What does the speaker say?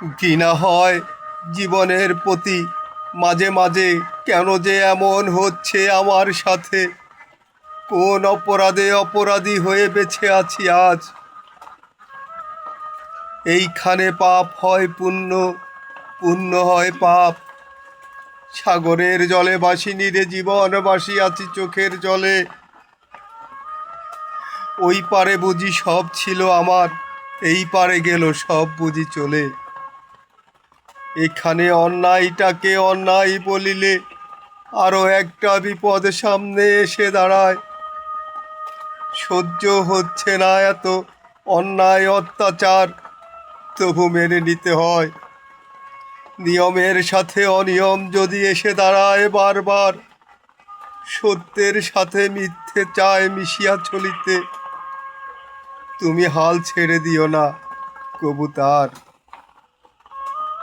ঘৃণা হয় জীবনের প্রতি। মাঝে মাঝে কেন যে এমন হচ্ছে আমার সাথে? কোন অপরাধে অপরাধী হয়ে বেঁচে আছি আজ? এইখানে পাপ হয় পুণ্য, পুণ্য হয় পাপ। সাগরের জলে ভাসিনি রে জীবন, ভাসিয়াছি চোখের জলে। ওই পারে বুঝি সব ছিল আমার, এই পারে গেল সব বুঝি চলে। এখানে অন্যায়টাকে অন্যায় বলিলে আরো একটা বিপদ সামনে এসে দাঁড়ায়। সহ্য হচ্ছে না এত অন্যায় অত্যাচার, তবু মেনে নিতে হয়। নিয়মের সাথে অনিয়ম যদি এসে দাঁড়ায় বারবার, সত্যের সাথে মিথ্যে চায় মিশিয়া চলিতে। তুমি হাল ছেড়ে দিও না কবুতার।